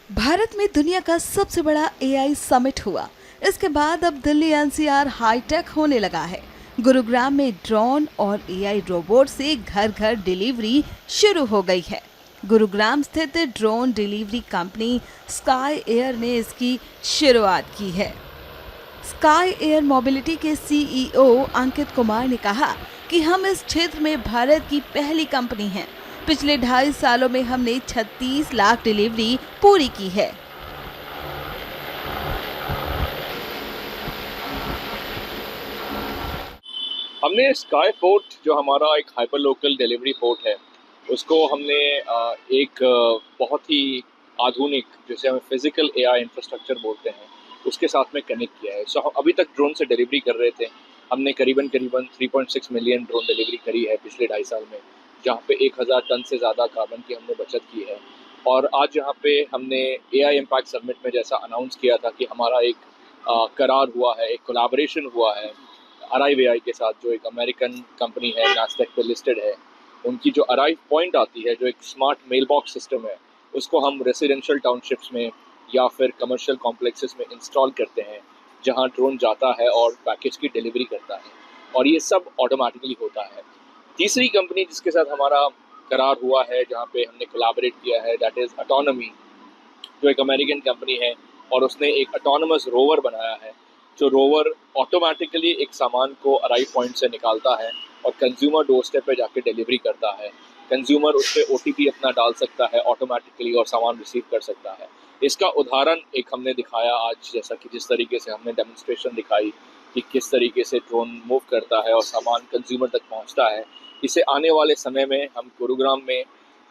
भारत में दुनिया का सबसे बड़ा एआई समिट हुआ। इसके बाद अब दिल्ली एनसीआर हाईटेक होने लगा है। गुरुग्राम में ड्रोन और एआई रोबोट से घर घर डिलीवरी शुरू हो गई है। गुरुग्राम स्थित drone delivery company sky air ने इसकी शुरुआत की है। स्काई एयर मोबिलिटी के सीईओ अंकित कुमार ने कहा कि हम इस क्षेत्र में भारत की पहली कंपनी हैं। पिछले 2.5 सालों में हमने 36 लाख डिलीवरी पूरी की है। हमने स्काई पोर्ट जो हमारा एक हाइपर लोकल डिलीवरी पोर्ट है उसको हमने एक बहुत ही आधुनिक जिसे हम फिजिकल एआई इंफ्रास्ट्रक्चर बोलते हैं उसके साथ में कनेक्ट किया है। सो हम अभी तक ड्रोन से डिलीवरी कर रहे थे। हमने करीबन करीबन 3.6 मिलियन ड्रोन डिलीवरी करी है पिछले 2.5 साल में, जहाँ पे 1000 टन से ज़्यादा कार्बन की हमने बचत की है। और आज यहाँ पे हमने एआई इम्पैक्ट समिट में जैसा अनाउंस किया था कि हमारा एक करार हुआ है, एक कोलैबोरेशन हुआ है अराइव एआई के साथ, जो एक अमेरिकन कंपनी है, नास्डेक पे लिस्टेड है। उनकी जो अराइव पॉइंट आती है, जो एक स्मार्ट मेल बॉक्स सिस्टम है, उसको हम रेसिडेंशियल टाउनशिप्स में या फिर कमर्शियल कॉम्प्लेक्सेस में इंस्टॉल करते हैं, जहां ड्रोन जाता है और पैकेज की डिलीवरी करता है, और ये सब ऑटोमेटिकली होता है। तीसरी कंपनी जिसके साथ हमारा करार हुआ है, जहाँ पे हमने कोलैबोरेट किया है, दैट इज़ ऑटोनॉमी, जो एक अमेरिकन कंपनी है, और उसने एक ऑटोनमस रोवर बनाया है। जो रोवर ऑटोमेटिकली एक सामान को अराइव पॉइंट से निकालता है और कंज्यूमर डोर स्टेप पे जाके डिलीवरी करता है। कंज्यूमर उस पर ओटीपी अपना डाल सकता है ऑटोमेटिकली और सामान रिसीव कर सकता है। इसका उदाहरण एक हमने दिखाया आज, जैसा कि जिस तरीके से हमने डेमोन्स्ट्रेशन दिखाई कि किस तरीके से ड्रोन मूव करता है और सामान कंज्यूमर तक पहुंचता है। इसे आने वाले समय में हम गुरुग्राम में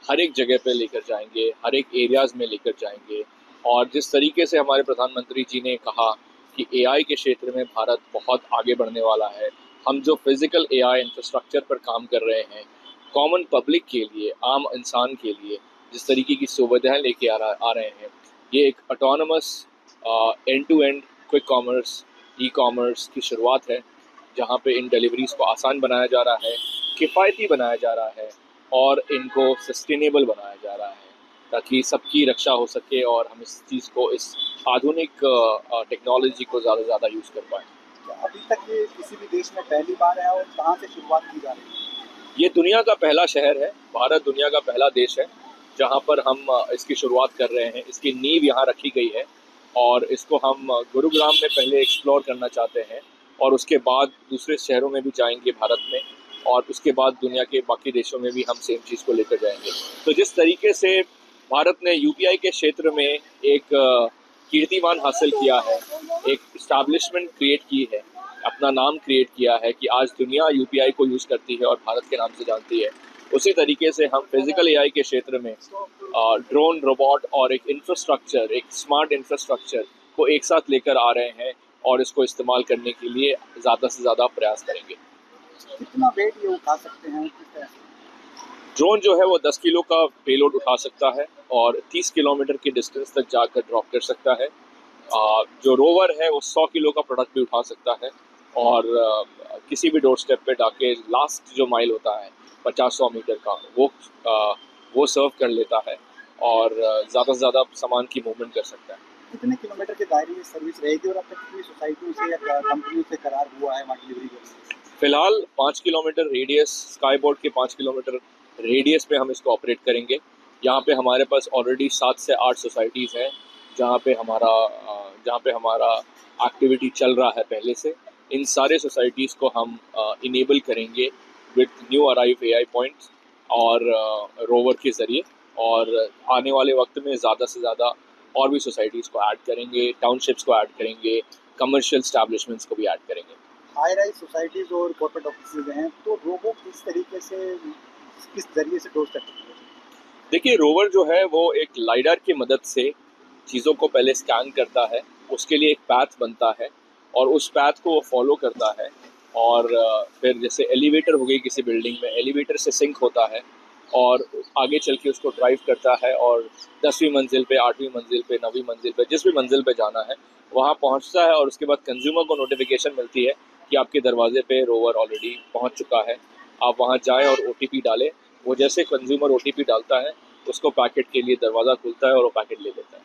हर एक जगह पे लेकर जाएंगे, हर एक एरियाज़ में लेकर जाएंगे। और जिस तरीके से हमारे प्रधानमंत्री जी ने कहा कि एआई के क्षेत्र में भारत बहुत आगे बढ़ने वाला है, हम जो फिजिकल एआई इंफ्रास्ट्रक्चर पर काम कर रहे हैं, कॉमन पब्लिक के लिए, आम इंसान के लिए जिस तरीके की सुविधाएं लेके आ रहे हैं, ये एक autonomous end to end quick commerce, e commerce की शुरुआत है, जहाँ पे इन डिलीवरीज को आसान बनाया जा रहा है, किफ़ायती बनाया जा रहा है और इनको सस्टेनेबल बनाया जा रहा है, ताकि सबकी रक्षा हो सके और हम इस चीज़ को, इस आधुनिक टेक्नोलॉजी को ज़्यादा से ज़्यादा यूज़ कर पाएँ। अभी तक ये किसी भी देश में पहली बार है और कहाँ से शुरुआत की जा रही है? ये दुनिया का पहला शहर है, भारत दुनिया का पहला देश है जहाँ पर हम इसकी शुरुआत कर रहे हैं। इसकी नींव यहाँ रखी गई है और इसको हम गुरुग्राम में पहले एक्सप्लोर करना चाहते हैं, और उसके बाद दूसरे शहरों में भी जाएंगे भारत में, और उसके बाद दुनिया के बाकी देशों में भी हम सेम चीज़ को लेकर जाएंगे। तो जिस तरीके से भारत ने यूपीआई के क्षेत्र में एक कीर्तिमान हासिल किया है, एक इस्टेब्लिशमेंट क्रिएट की है, अपना नाम क्रिएट किया है कि आज दुनिया यूपीआई को यूज़ करती है और भारत के नाम से जानती है, उसी तरीके से हम फिजिकल एआई के क्षेत्र में ड्रोन, रोबोट और एक इंफ्रास्ट्रक्चर, एक स्मार्ट इंफ्रास्ट्रक्चर को एक साथ लेकर आ रहे हैं और इसको इस्तेमाल करने के लिए ज़्यादा से ज़्यादा प्रयास करेंगे। कितना वेट ये उठा सकते हैं, किस तरह से? ड्रोन जो है वो 10 किलो का पेलोड उठा सकता है और 30 किलोमीटर की डिस्टेंस तक जाकर ड्रॉप कर सकता है। जो रोवर है वो 100 किलो का प्रोडक्ट भी उठा सकता है और किसी भी डोर स्टेप पे जाके लास्ट जो माइल होता है 50-100 मीटर का, वो सर्व कर लेता है और ज़्यादा से ज़्यादा सामान की मूवमेंट कर सकता है। कितने किलोमीटर के दायरे में सर्विस रहेगी और अब तक कितनी सोसाइटियों से या कंपनियों से करार हुआ है वहाँ डिलीवरी करने? फिलहाल 5 किलोमीटर रेडियस, स्काई बोर्ड के 5 किलोमीटर रेडियस में हम इसको ऑपरेट करेंगे। यहाँ पे हमारे पास ऑलरेडी 7 से 8 सोसाइटीज़ हैं जहाँ पे हमारा एक्टिविटी चल रहा है पहले से। इन सारे सोसाइटीज़ को हम इनेबल करेंगे with new arrive AI points और रोवर के ज़रिए, और आने वाले वक्त में ज़्यादा से ज़्यादा और भी सोसाइटीज़ को ऐड करेंगे, टाउनशिप्स को ऐड करेंगे, कमर्शियल स्टैब्लिशमेंट्स को भी ऐड करेंगे। हाई राइज सोसाइटीज़ और कॉर्पोरेट ऑफिस हैं, तो रोबो किस तरीके से, किस जरिए से डोर स्टेप तक पहुंचे? देखिए, रोवर जो है वो एक लाइडर की मदद से चीज़ों को पहले स्कैन करता है, उसके लिए एक पैथ बनता है और उस पैथ को वो फॉलो करता है, और फिर जैसे एलिवेटर हो गई किसी बिल्डिंग में, एलिवेटर से सिंक होता है और आगे चल के उसको ड्राइव करता है और 10वीं मंजिल पे, 8वीं मंजिल पे, 9वीं मंजिल पे, जिस भी मंजिल पे जाना है वहाँ पहुँचता है, और उसके बाद कंज्यूमर को नोटिफिकेशन मिलती है कि आपके दरवाजे पे रोवर ऑलरेडी पहुँच चुका है, आप वहाँ जाएँ और ओटीपी डालें। वो जैसे कंज्यूमर ओटीपी डालता है, उसको पैकेट के लिए दरवाज़ा खुलता है और वो पैकेट ले लेता है।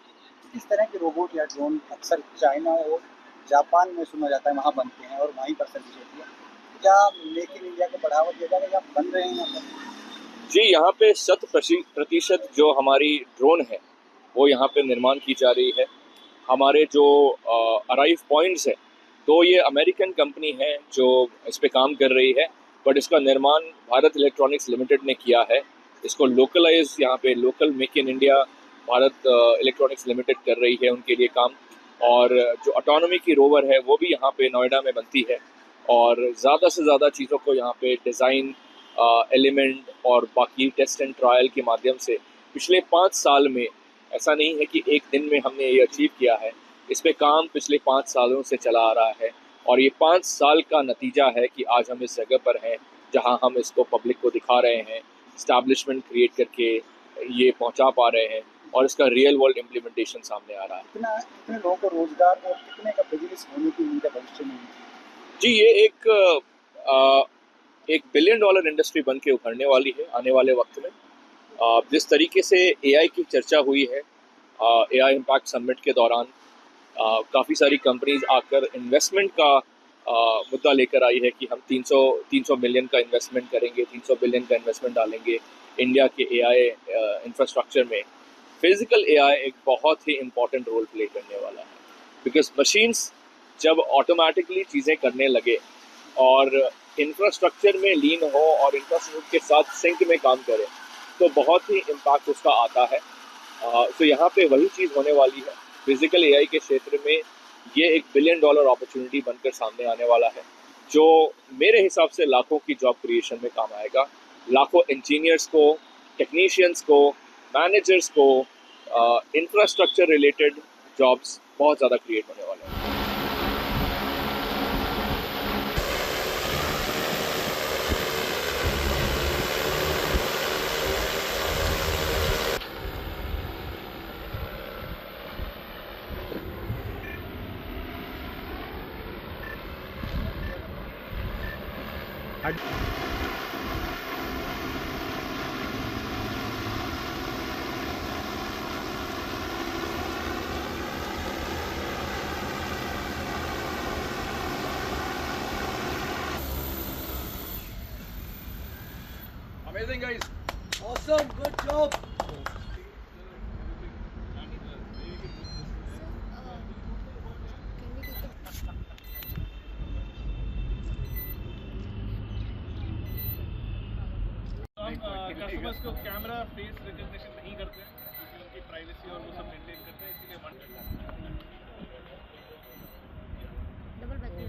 किस तरह के रोबोट या ड्रोन अक्सर चाइना और जापान में सुना जाता है वहाँ बनते हैं और वहीं पर सर्विस होती है, क्या मेक इन इंडिया को बढ़ावा दिया जाएगा या बन रहे हैं यहाँ पर? जी, यहाँ पे 100% जो हमारी ड्रोन है वो यहाँ पे निर्माण की जा रही है। हमारे जो अराइव पॉइंट्स है तो ये अमेरिकन कंपनी है जो इस पे काम कर रही है, बट इसका निर्माण भारत इलेक्ट्रॉनिक्स लिमिटेड ने किया है। इसको लोकलाइज यहाँ पे local make in India Bharat electronics limited कर रही है उनके लिए काम। और जो ऑटोनॉमी की रोवर है वो भी यहाँ पे नोएडा में बनती है और ज़्यादा से ज़्यादा चीज़ों को यहाँ पे डिज़ाइन एलिमेंट और बाकी टेस्ट एंड ट्रायल के माध्यम से पिछले 5 साल में, ऐसा नहीं है कि एक दिन में हमने ये अचीव किया है, इस पे काम पिछले 5 सालों से चला आ रहा है और ये 5 साल का नतीजा है कि आज हम इस जगह पर हैं जहां हम इसको पब्लिक को दिखा रहे हैं, इस्टेब्लिशमेंट क्रिएट करके ये पहुंचा पा रहे हैं और इसका रियल वर्ल्ड इम्प्लीमेंटेशन सामने आ रहा है। कितने लोगों को रोजगार और कितने का बिजनेस होने की उम्मीद है भविष्य में? जी, ये एक बिलियन डॉलर इंडस्ट्री बन के उभरने वाली है आने वाले वक्त में। जिस तरीके से एआई की चर्चा हुई है एआई इम्पैक्ट समिट के दौरान, काफ़ी सारी कंपनीज आकर इन्वेस्टमेंट का मुद्दा लेकर आई है कि हम 300 मिलियन का इन्वेस्टमेंट करेंगे, 300 बिलियन का इन्वेस्टमेंट डालेंगे इंडिया के एआई इंफ्रास्ट्रक्चर में। फिजिकल एआई एक बहुत ही इम्पॉर्टेंट रोल प्ले करने वाला है, बिकॉज मशीन्स जब ऑटोमेटिकली चीज़ें करने लगे और इंफ्रास्ट्रक्चर में लीन हो और इंफ्रास्ट्रक्चर के साथ सिंक में काम करे तो बहुत ही इम्पैक्ट उसका आता है। तो यहाँ पे वही चीज़ होने वाली है। फिजिकल एआई के क्षेत्र में ये एक बिलियन डॉलर अपॉर्चुनिटी बनकर सामने आने वाला है, जो मेरे हिसाब से लाखों की जॉब क्रिएशन में काम आएगा। लाखों इंजीनियर्स को, टेक्नीशियंस को, मैनेजर्स को, इंफ्रास्ट्रक्चर रिलेटेड जॉब्स बहुत ज़्यादा क्रिएट होने वाले हैं। Amazing, guys. Awesome, good job. हम कस्टमर्स को कैमरा फेस रिकग्निशन नहीं करते हैं क्योंकि उनकी प्राइवेसी और वो सब मेंटेन करते हैं, इसीलिए डबल बैटरी